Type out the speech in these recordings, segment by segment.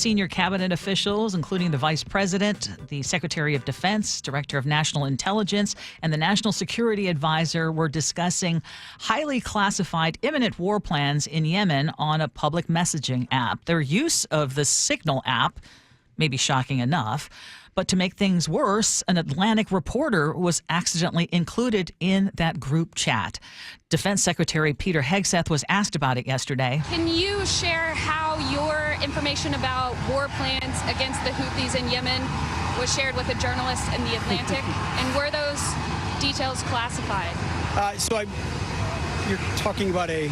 senior cabinet officials, including the vice president, the secretary of defense, director of national intelligence, and the national security advisor, were discussing highly classified imminent war plans in Yemen on a public messaging app. Their use of the Signal app may be shocking enough, but to make things worse, an Atlantic reporter was accidentally included in that group chat. Defense Secretary Peter Hegseth was asked about it yesterday. Can you share how your information about war plans against the Houthis in Yemen was shared with a journalist in the Atlantic? And were those details classified? You're talking about a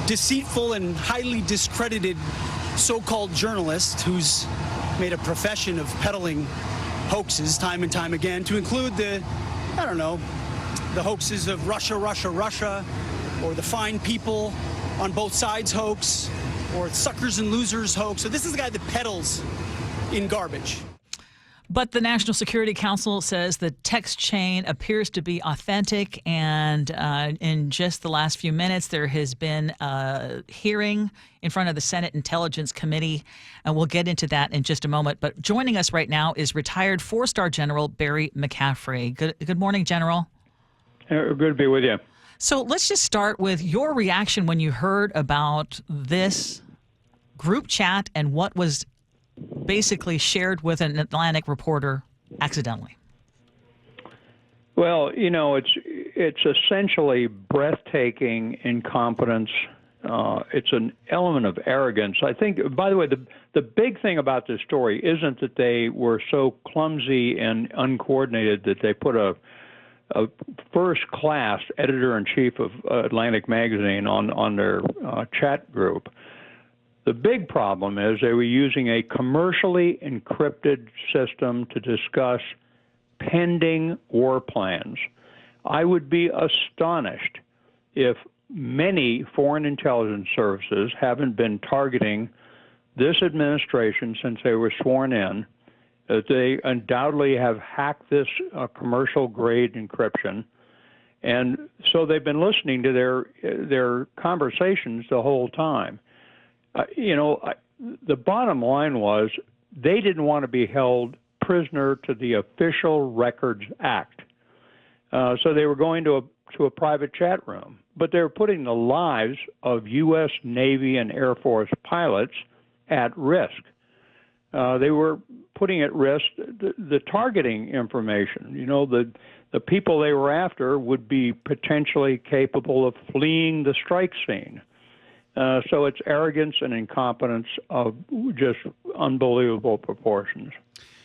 deceitful and highly discredited so-called journalist who's made a profession of peddling hoaxes time and time again, to include the hoaxes of Russia, or the fine people on both sides hoax, or suckers and losers hoax. So this is the guy that peddles in garbage. But the National Security Council says the text chain appears to be authentic, and in just the last few minutes, there has been a hearing in front of the Senate Intelligence Committee, and we'll get into that in just a moment. But joining us right now is retired four-star General Barry McCaffrey. Good morning, General. Good to be with you. So let's just start with your reaction when you heard about this group chat and what was basically shared with an Atlantic reporter accidentally. Well, it's essentially breathtaking incompetence. It's an element of arrogance. I think, by the way, the big thing about this story isn't that they were so clumsy and uncoordinated that they put a first-class editor-in-chief of Atlantic magazine on their chat group. The big problem is they were using a commercially encrypted system to discuss pending war plans. I would be astonished if many foreign intelligence services haven't been targeting this administration since they were sworn in, that they undoubtedly have hacked this commercial-grade encryption. And so they've been listening to their conversations the whole time. The bottom line was they didn't want to be held prisoner to the Official Records Act. So they were going to a private chat room. But they were putting the lives of U.S. Navy and Air Force pilots at risk. They were putting at risk the targeting information. The people they were after would be potentially capable of fleeing the strike scene. So it's arrogance and incompetence of just unbelievable proportions.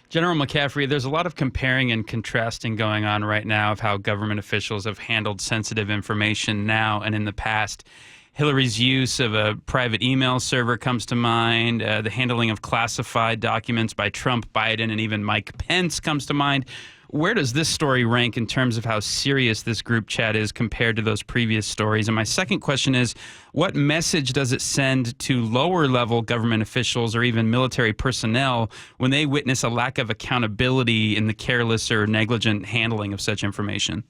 General McCaffrey, there's a lot of comparing and contrasting going on right now of how government officials have handled sensitive information now and in the past. Hillary's use of a private email server comes to mind. The handling of classified documents by Trump, Biden, and even Mike Pence comes to mind. Where does this story rank in terms of how serious this group chat is compared to those previous stories? And my second question is, what message does it send to lower-level government officials or even military personnel when they witness a lack of accountability in the careless or negligent handling of such information?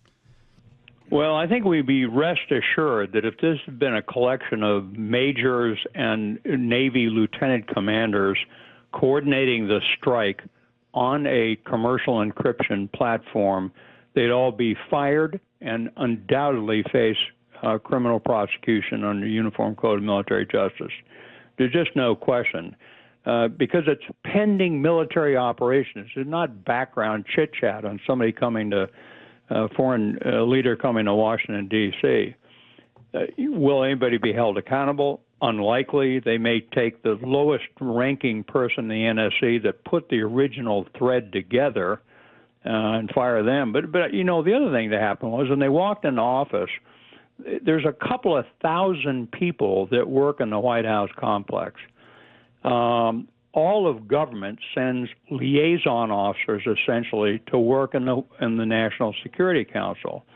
Well, I think we'd be rest assured that if this had been a collection of majors and Navy lieutenant commanders coordinating the strike on a commercial encryption platform, they'd all be fired and undoubtedly face criminal prosecution under the Uniform Code of Military Justice. There's just no question. Because it's pending military operations. It's not background chit-chat on somebody coming to foreign leader coming to Washington, D.C. Will anybody be held accountable? Unlikely. They may take the lowest ranking person in the NSC that put the original thread together and fire them. But the other thing that happened was when they walked into office, there's a couple of thousand people that work in the White House complex. All of government sends liaison officers essentially to work in the National Security Council.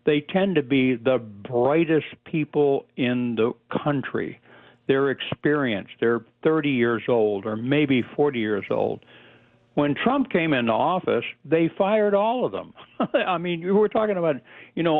They tend to be the brightest people in the country. They're experienced. They're 30 years old or maybe 40 years old. When Trump came into office, they fired all of them. I mean, we're talking about,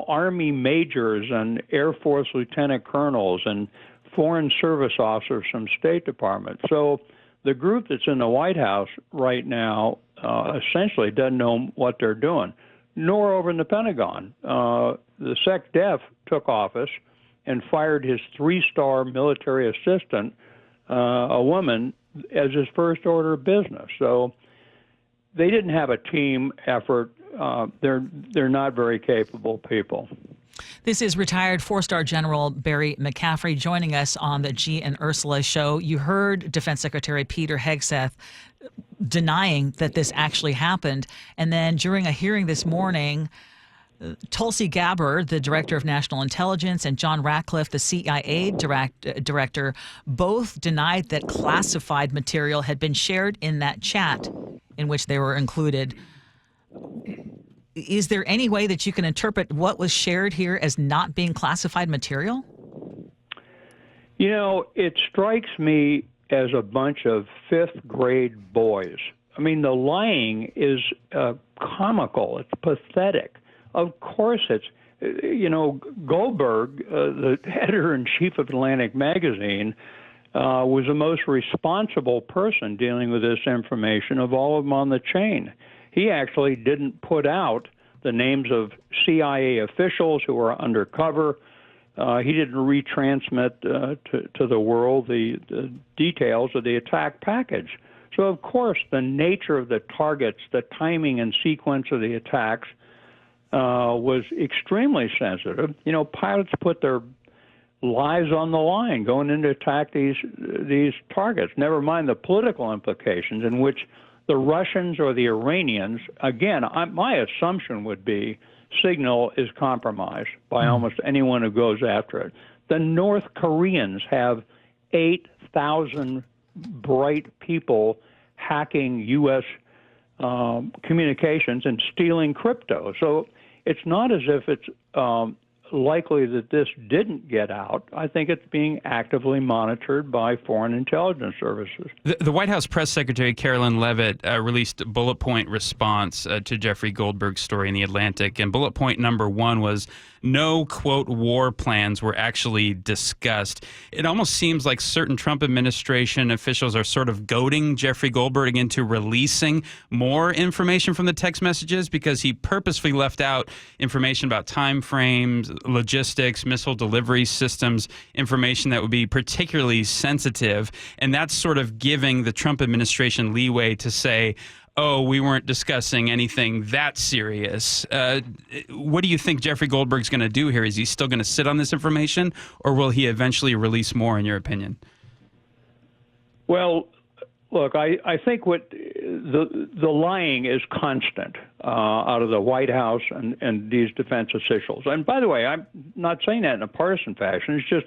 Army majors and Air Force lieutenant colonels and Foreign Service officers from State Department. So the group that's in the White House right now essentially doesn't know what they're doing, nor over in the Pentagon. The SecDef took office and fired his 3-star military assistant, a woman, as his first order of business. So they didn't have a team effort. They're not very capable people. This is retired 4-star General Barry McCaffrey joining us on the Gee and Ursula Show. You heard Defense Secretary Peter Hegseth denying that this actually happened. And then during a hearing this morning, Tulsi Gabbard, the Director of National Intelligence, and John Ratcliffe, the CIA Director, both denied that classified material had been shared in that chat in which they were included. Is there any way that you can interpret what was shared here as not being classified material? You know, it strikes me as a bunch of 5th-grade boys. I mean, the lying is comical. It's pathetic. Of course it's, Goldberg, the editor-in-chief of Atlantic Magazine, was the most responsible person dealing with this information of all of them on the chain. He actually didn't put out the names of CIA officials who were undercover. He didn't retransmit to the world the details of the attack package. So, of course, the nature of the targets, the timing and sequence of the attacks was extremely sensitive. You know, pilots put their lives on the line going in to attack these targets, never mind the political implications in which the Russians or the Iranians, again, my assumption would be signal is compromised by almost anyone who goes after it. The North Koreans have 8,000 bright people hacking U.S. Communications and stealing crypto. So it's not as if it's likely that this didn't get out. I think it's being actively monitored by foreign intelligence services. The White House Press Secretary Carolyn Leavitt released a bullet point response to Jeffrey Goldberg's story in The Atlantic, and bullet point number 1 was no, quote, war plans were actually discussed. It almost seems like certain Trump administration officials are sort of goading Jeffrey Goldberg into releasing more information from the text messages because he purposefully left out information about time frames, logistics, missile delivery systems, information that would be particularly sensitive. And that's sort of giving the Trump administration leeway to say, oh, we weren't discussing anything that serious. What do you think Jeffrey Goldberg's going to do here? Is he still going to sit on this information, or will he eventually release more, in your opinion? Well, look, I think what the lying is constant out of the White House and these defense officials. And by the way, I'm not saying that in a partisan fashion. It's just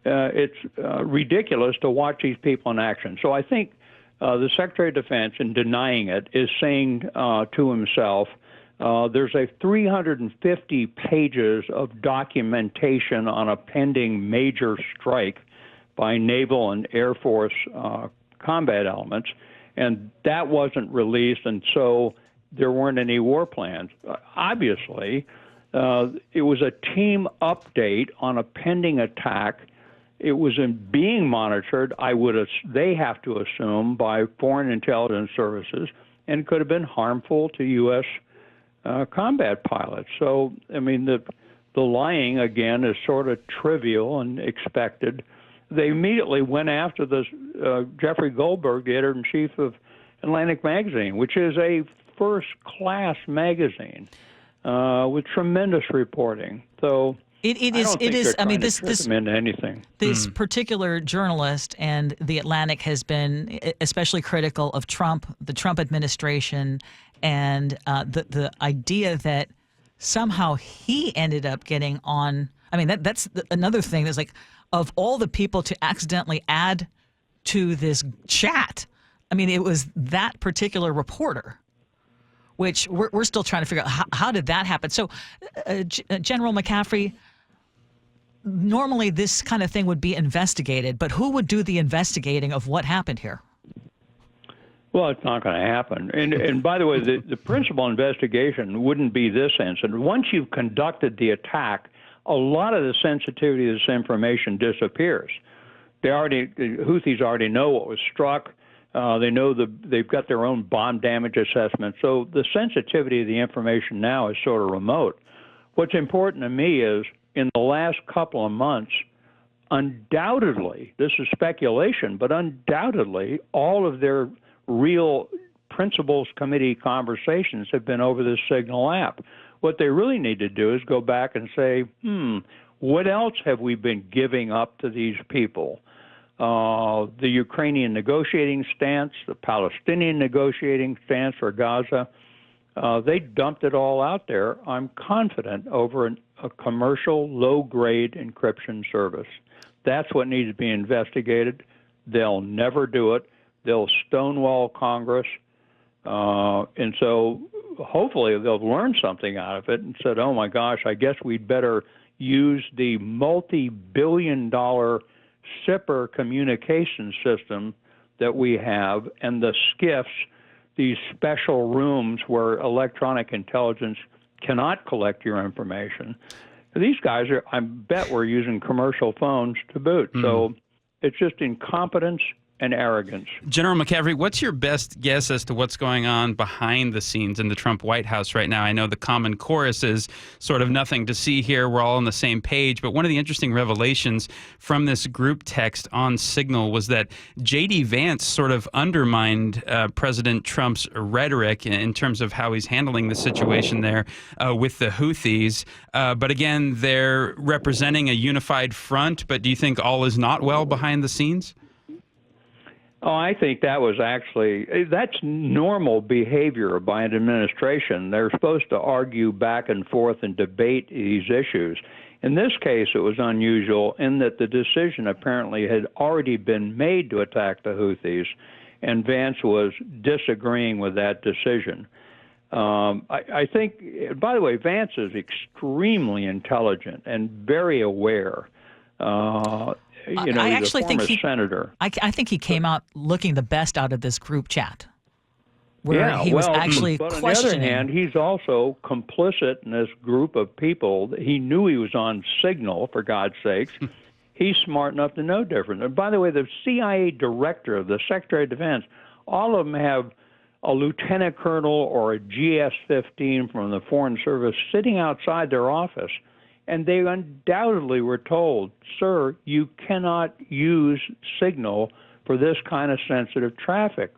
it's ridiculous to watch these people in action. So I think the Secretary of Defense, in denying it, is saying to himself, there's a 350 pages of documentation on a pending major strike by Naval and Air Force combat elements, and that wasn't released, and so there weren't any war plans. Obviously, it was a team update on a pending attack. It was being monitored, they have to assume, by foreign intelligence services, and could have been harmful to U.S. Combat pilots. So, I mean, the lying, again, is sort of trivial and expected. They immediately went after this Jeffrey Goldberg, the editor-in-chief of Atlantic Magazine, which is a first-class magazine with tremendous reporting. So It is. I mean, this anything. This particular journalist and the Atlantic has been especially critical of Trump, the Trump administration, and the idea that somehow he ended up getting on. I mean, that's another thing. That's like, of all the people to accidentally add to this chat, I mean, it was that particular reporter, which we're still trying to figure out how did that happen. So, General McCaffrey, normally this kind of thing would be investigated, but who would do the investigating of what happened here? Well, it's not going to happen. And by the way, the principal investigation wouldn't be this incident. Once you've conducted the attack, a lot of the sensitivity of this information disappears. The Houthis already know what was struck. They know they've got their own bomb damage assessment. So the sensitivity of the information now is sort of remote. What's important to me is in the last couple of months, undoubtedly, this is speculation, but undoubtedly all of their real principals committee conversations have been over this Signal app. What they really need to do is go back and say, what else have we been giving up to these people? The Ukrainian negotiating stance, the Palestinian negotiating stance for Gaza, they dumped it all out there, I'm confident, over a commercial low-grade encryption service. That's what needs to be investigated. They'll never do it. They'll stonewall Congress. And so hopefully they'll learn something out of it and said, oh, my gosh, I guess we'd better use the multi-billion-dollar SIPR communication system that we have and the SCIFs, these special rooms where electronic intelligence cannot collect your information. These guys I bet we're using commercial phones to boot. So it's just incompetence and arrogance. General McCaffrey, what's your best guess as to what's going on behind the scenes in the Trump White House right now? I know the common chorus is sort of nothing to see here. We're all on the same page. But one of the interesting revelations from this group text on Signal was that J.D. Vance sort of undermined President Trump's rhetoric in terms of how he's handling the situation there with the Houthis. But again, they're representing a unified front. But do you think all is not well behind the scenes? Oh, I think that was that's normal behavior by an administration. They're supposed to argue back and forth and debate these issues. In this case, it was unusual in that the decision apparently had already been made to attack the Houthis, and Vance was disagreeing with that decision. I think, by the way, Vance is extremely intelligent and very aware. I actually think senator. I think he came out looking the best out of this group chat, where he was actually questioning. On the other hand, he's also complicit in this group of people. He knew he was on Signal, for God's sakes. He's smart enough to know different. And by the way, the CIA director, the Secretary of Defense, all of them have a lieutenant colonel or a GS-15 from the Foreign Service sitting outside their office. And they undoubtedly were told, sir, you cannot use Signal for this kind of sensitive traffic.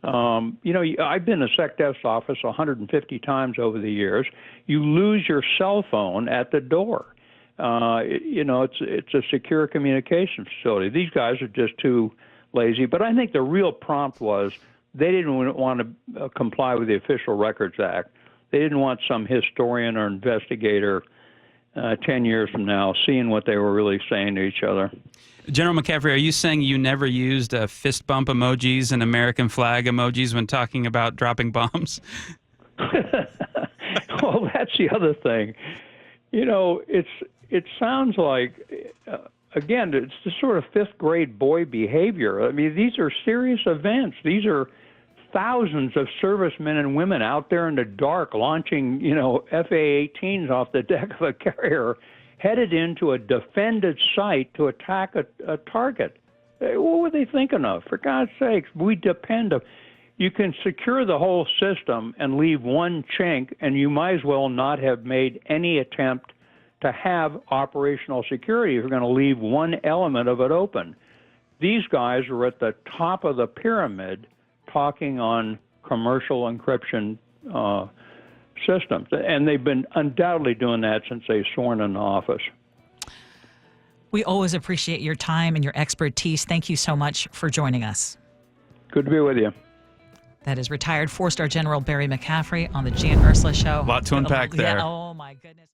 I've been in SecDef's office 150 times over the years. You lose your cell phone at the door. It's a secure communication facility. These guys are just too lazy. But I think the real prompt was they didn't want to comply with the Official Records Act. They didn't want some historian or investigator 10 years from now, seeing what they were really saying to each other. General McCaffrey, are you saying you never used fist bump emojis and American flag emojis when talking about dropping bombs? Well, that's the other thing. It sounds like, again, it's the sort of fifth grade boy behavior. I mean, these are serious events. These are thousands of servicemen and women out there in the dark launching, FA-18s off the deck of a carrier, headed into a defended site to attack a target. What were they thinking of? For God's sakes, we depend on. You can secure the whole system and leave one chink, and you might as well not have made any attempt to have operational security if you're going to leave one element of it open. These guys are at the top of the pyramid talking on commercial encryption systems. And they've been undoubtedly doing that since they've sworn in office. We always appreciate your time and your expertise. Thank you so much for joining us. Good to be with you. That is retired 4-star General Barry McCaffrey on the Gee and Ursula Show. A lot to unpack there. Yeah, oh, my goodness.